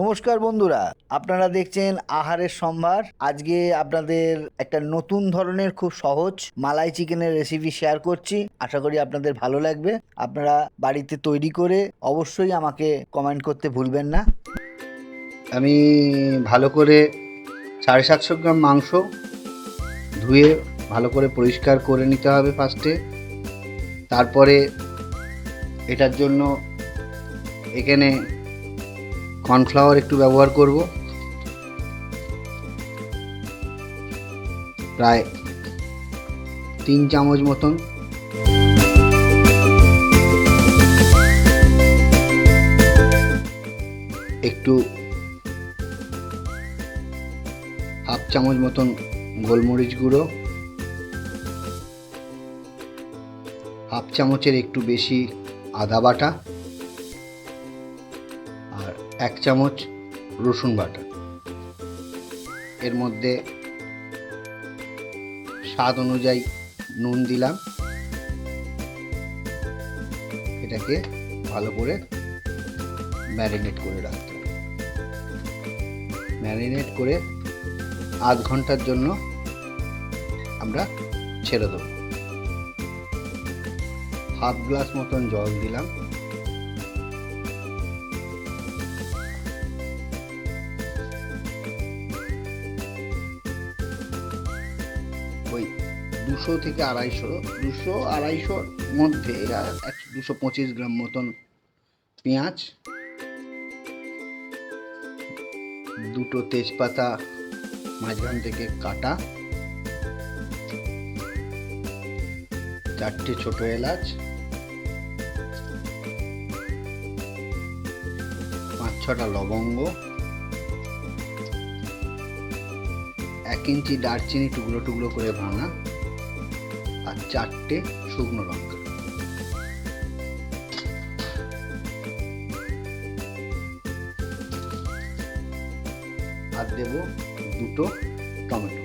নমস্কার বন্ধুরা, আপনারা দেখছেন আহারের সম্ভার। আজকে আপনাদের একটা নতুন ধরনের খুব সহজ মালাই চিকেনের রেসিপি শেয়ার করছি। আশা করি আপনাদের ভালো লাগবে। আপনারা বাড়িতে তৈরি করে অবশ্যই আমাকে কমেন্ট করতে ভুলবেন না। আমি ভালো করে 750 গ্রাম মাংস ধুয়ে ভালো করে পরিষ্কার করে নিতে হবে ফার্স্টে। তারপরে এটার জন্য এখানে কর্নফ্লাওয়ার একটু ব্যবহার করব, প্রায় 3 চামচ মতন। একটু হাফ চামচ মতন গোলমরিচ গুঁড়ো, হাফ চামচের একটু বেশি আদা বাটা, আর 1 চামচ রসুন বাটা। এর মধ্যে স্বাদ অনুযায়ী নুন দিলাম। এটাকে ভালো করে ম্যারিনেট করে রাখতে হবে। ম্যারিনেট করে আধ ঘন্টার জন্য আমরা ছেড়ে দেবো। হাফ গ্লাস মতন জল দিলাম। ওই 200 থেকে 250-250-250-র মধ্যে 225 গ্রাম মতন পেঁয়াজ, দুটো তেজপাতা মাঝখান থেকে কাটা, 4টে ছোট এলাচ, 5-6টা লবঙ্গ, 1 ইঞ্চি দারচিনি টুকরো টুকরো করে ভাঙা, আর 4টে শুকনো লঙ্কা। আর দেব 2টো টমেটো।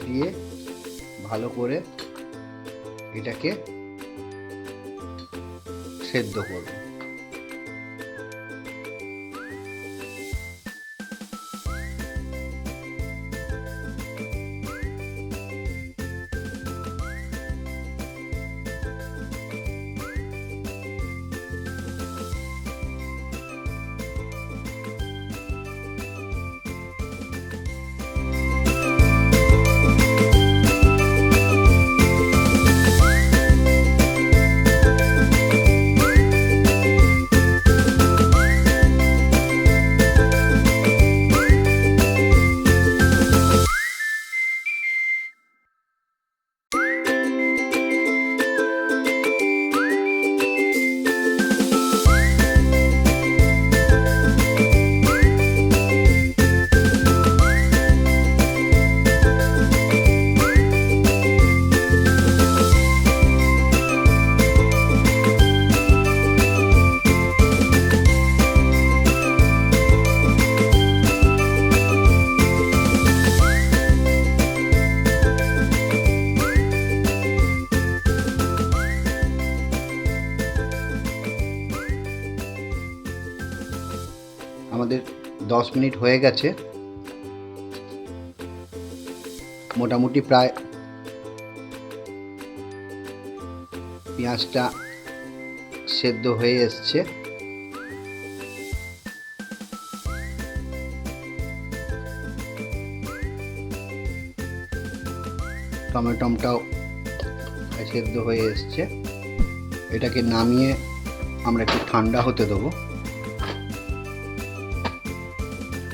দিয়ে ভালো করে এটাকে সেদ্ধ করব। আমাদের 10 মিনিট হয়ে গেছে। মোটামুটি প্রায় পেঁয়াজটা সেদ্ধ হয়ে এসছে। টমেটোটাও সেদ্ধ হয়ে এসছে। এটাকে নামিয়ে আমরা একটু ঠান্ডা হতে দেবো।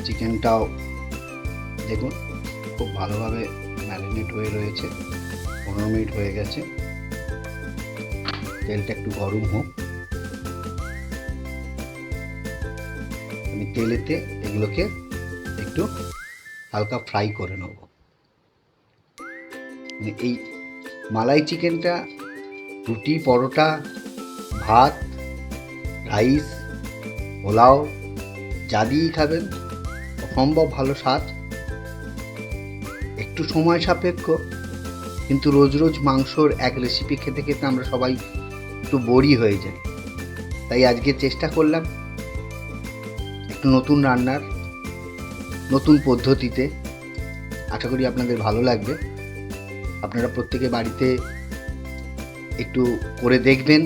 চিকেনটাও দেখুন খুব ভালোভাবে ম্যারিনেট হয়ে রয়েছে। 15 মিনিট হয়ে গেছে। তেলটা একটু গরম হোক। আমি তেলেতে এগুলোকে একটু হালকা ফ্রাই করে নেব। এই মালাই চিকেনটা রুটি, পরোটা, ভাত, রাইস, পোলাও যা দিয়েই খাবেন অসম্ভব ভালো স্বাদ। একটু সময় সাপেক্ষ, কিন্তু রোজ রোজ মাংসর এক রেসিপি খেতে খেতে আমরা সবাই একটু বোরই হয়ে যায়। তাই আজকে চেষ্টা করলাম একটু নতুন রান্নার, নতুন পদ্ধতিতে। আশা করি আপনাদের ভালো লাগবে। আপনারা প্রত্যেকে বাড়িতে একটু করে দেখবেন,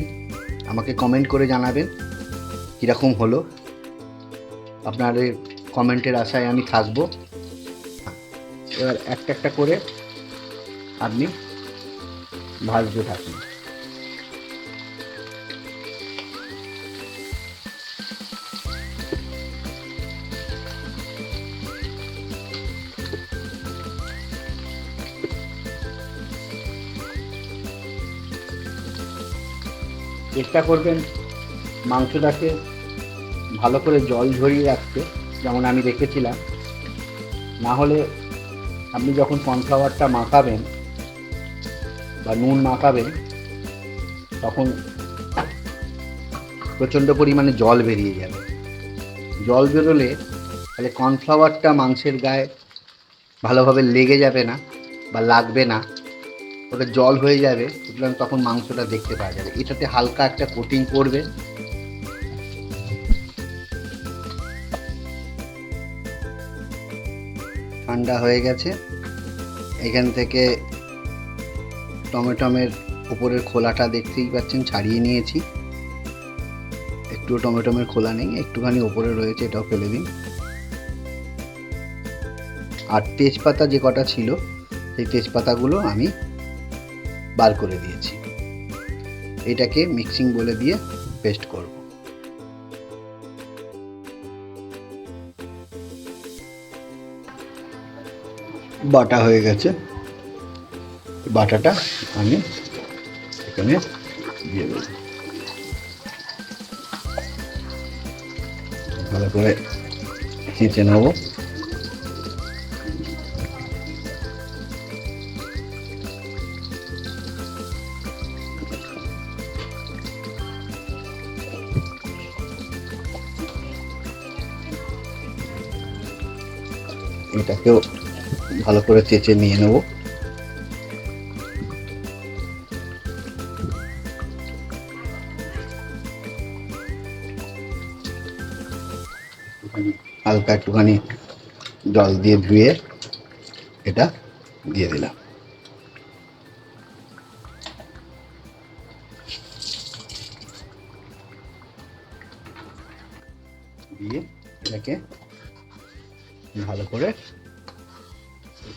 আমাকে কমেন্ট করে জানাবেন কীরকম হলো। আপনাদের কমেন্টের আশায় আমি থাকবো। এবার একটা একটা করে আপনি ভাজতে থাকুন। চেষ্টা করবেন মাংসটাকে ভালো করে জল ঝরিয়ে রাখতে, যেমন আমি রেখেছিলাম। না হলে আপনি যখন কর্নফ্লাওয়ারটা মাখাবেন বা নুন মাখাবেন, তখন প্রচণ্ড পরিমাণে জল বেরিয়ে যাবে। জল বেরোলে তাহলে কর্নফ্লাওয়ারটা মাংসের গায়ে ভালোভাবে লেগে যাবে না বা লাগবে না, ওটা জল হয়ে যাবে। সুতরাং তখন মাংসটা দেখতে পাওয়া যাবে। এটাতে হালকা একটা কোটিং করবে। ঠান্ডা হয়ে গেছে। এখান থেকে টমেটোমের উপরের খোলাটা দেখতেই পাচ্ছেন, ছাড়িয়ে নিয়েছি। একটু টমেটোমের খোলা নেই, একটুখানি ওপরে রয়েছে, এটাও ফেলে দিন। আর তেজপাতা যে কটা ছিল, সেই তেজপাতাগুলো আমি বার করে দিয়েছি। এটাকে মিক্সিং বলে দিয়ে পেস্ট করব। বাটা হয়ে গেছে। বাটাটা আমি এখানে দিয়ে দেব। ভালো করে চেঁচে নেব। এটাকেও ভালো করে চেঁচে নিয়ে নেব। হালকা একটুখানি জল দিয়ে ধুয়ে এটা দিয়ে দিলাম। দিয়ে এটাকে ভালো করে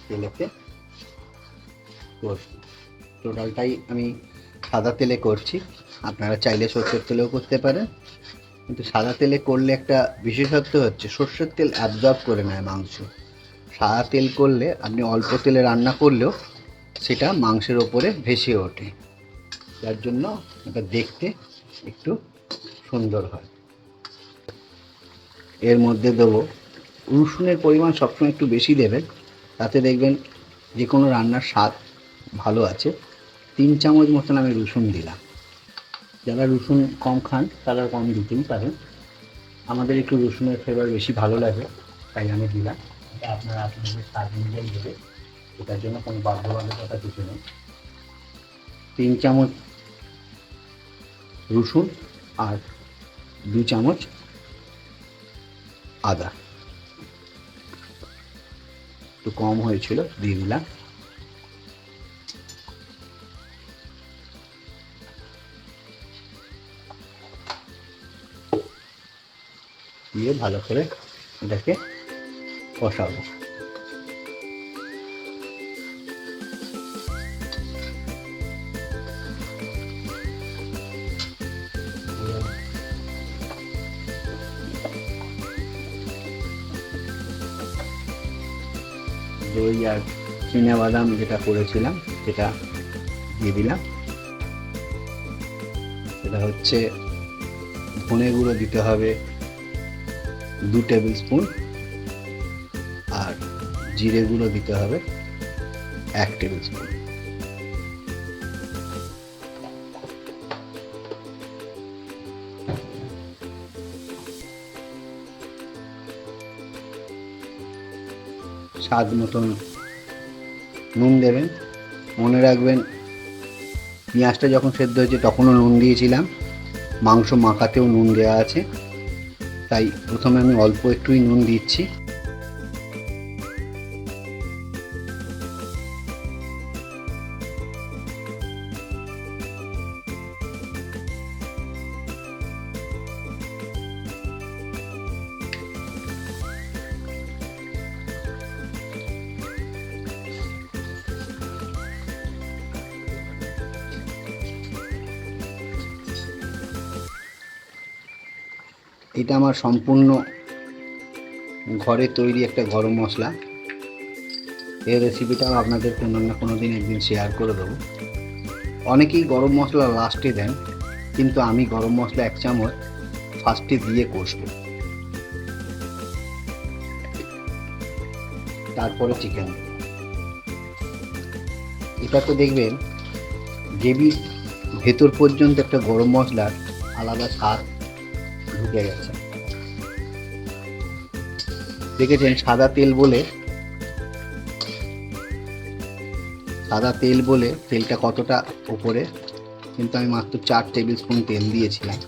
তেলেতে করছি। টোটালটাই আমি সাদা তেলে করছি। আপনারা চাইলে সর্ষের তেলেও করতে পারেন, কিন্তু সাদা তেলে করলে একটা বিশেষত্ব হচ্ছে সর্ষের তেল অ্যাবজর্ব করে নেয় মাংস। সাদা তেল করলে আপনি অল্প তেলে রান্না করলেও সেটা মাংসের ওপরে ভেসে ওঠে, যার জন্য এটা দেখতে একটু সুন্দর হয়। এর মধ্যে দেবো রসুনের পরিমাণ সবসময় একটু বেশি দেবেন, তাতে দেখবেন যে কোনো রান্নার স্বাদ ভালো আছে। 3 চামচ মতন আমি রসুন দিলাম। যারা রসুন কম খান তারা কম দিতেই পারেন। আমাদের একটু রসুনের ফ্লেভার বেশি ভালো লাগে, তাই আমি দিলাম। এটা আপনারা আপনাদের স্বাদ অনুযায়ী দেবে, এটার জন্য কোনো বাধ্যবাধকতা কিছু নেই। 3 চামচ রসুন আর 2 চামচ আদা, একটু কম হয়েছিল, দিয়ে দিলাম। দিয়ে ভালো করে এটাকে কষাবো। দই আর চিনাবাদাম যেটা করেছিলাম সেটা দিয়ে দিলাম। এটা হচ্ছে ধনে গুঁড়ো দিতে হবে 2 টেবিল স্পুন, আর জিরে গুঁড়ো দিতে হবে 1 টেবিল স্পুন। স্বাদ মতন নুন দেবেন। মনে রাখবেন পেঁয়াজটা যখন সেদ্ধ হয়েছে তখনও নুন দিয়েছিলাম, মাংস মাখাতেও নুন দেওয়া আছে, তাই প্রথমে আমি অল্প একটুই নুন দিচ্ছি। এটা আমার সম্পূর্ণ ঘরে তৈরি একটা গরম মশলা। এই রেসিপিটাও আপনাদের কোনো না কোনো দিন একদিন শেয়ার করে দেবো। অনেকেই গরম মশলা লাস্টে দেন, কিন্তু আমি গরম মশলা 1 চামচ ফার্স্টে দিয়ে কষবো, তারপরে চিকেন। এটা তো দেখবেন গ্রেভির ভেতর পর্যন্ত একটা গরম মশলার আলাদা স্বাদ ঢুকে গেছে। দেখেছেন সাদা তেল বলে তেলটা কতটা উপরে, কিন্তু আমি মাত্র 4 টেবিল স্পুন তেল দিয়েছিলাম।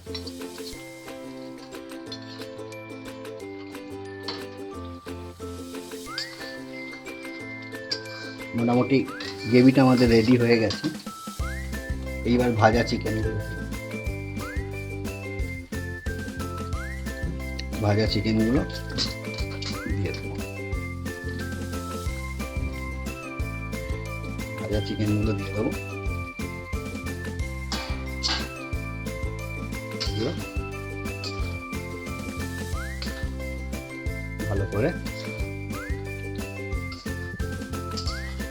মোটামুটি গ্রেভিটা আমাদের রেডি হয়ে গেছে। এইবার ভাজা চিকেনগুলো দিয়ে দেবো। ভালো করে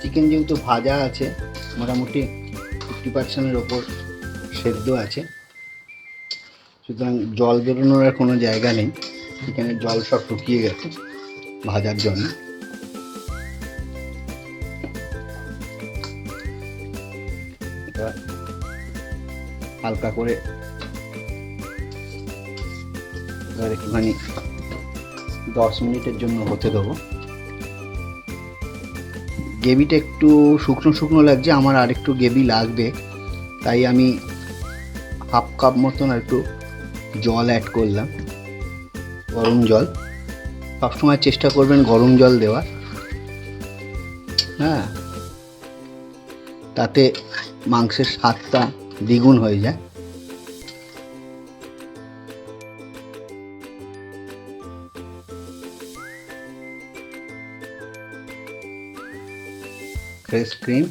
চিকেন যেহেতু ভাজা আছে, মোটামুটি 50%-এর ওপর সেদ্ধ আছে, সুতরাং জল বেরোনোর আর কোনো জায়গা নেই। চিকেনের জল সব শুকিয়ে গেছে ভাজার জন্য। হালকা করে এবার একটুখানি 10 মিনিটের জন্য হতে দেবো। গ্রেভিটা একটু শুকনো শুকনো লাগছে, আমার আর একটু গ্রেভি লাগবে, তাই আমি হাফ কাপ মতন আর একটু জল অ্যাড করলাম, গরম জল। সবসময় চেষ্টা করবেন গরম জল দেওয়ার, হ্যাঁ, তাতে মাংসের স্বাদটা দ্বিগুণ হয়ে যায়। ফ্রেশ ক্রিম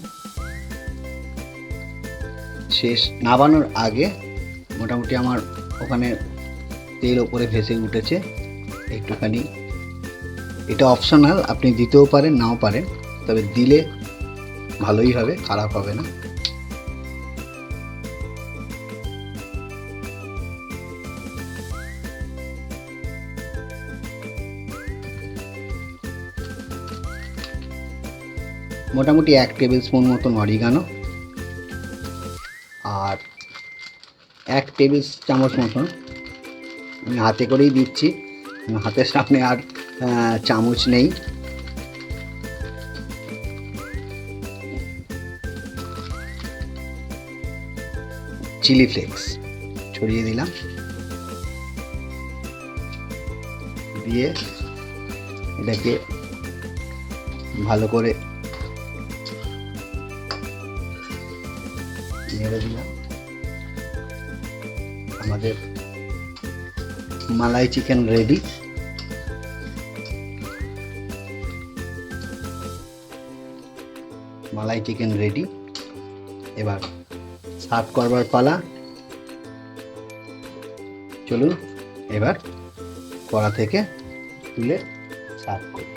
শেষ নামানোর আগে মোটামুটি আমার ওখানে তেল ওপরে ভেসে উঠেছে একটুখানি। এটা অপশনাল, আপনি দিতেও পারেন নাও পারেন, তবে দিলে ভালোই হবে, খারাপ হবে না। মোটামুটি 1 টেবিল স্পুন মতন অরিগানো আর 1 টেবিল চামচ মতন, আমি হাতে করেই দিচ্ছি, হাতের সামনে আর চামচ নেই, চিলি ফ্লেক্স ছড়িয়ে দিলাম, দিয়ে এটাকে ভালো করে নেড়ে দিলাম। আমাদের মালাই চিকেন রেডি। এবার সার্ভ করবার পালা। চলুন এবার কড়া থেকে তুলে সার্ভ করি।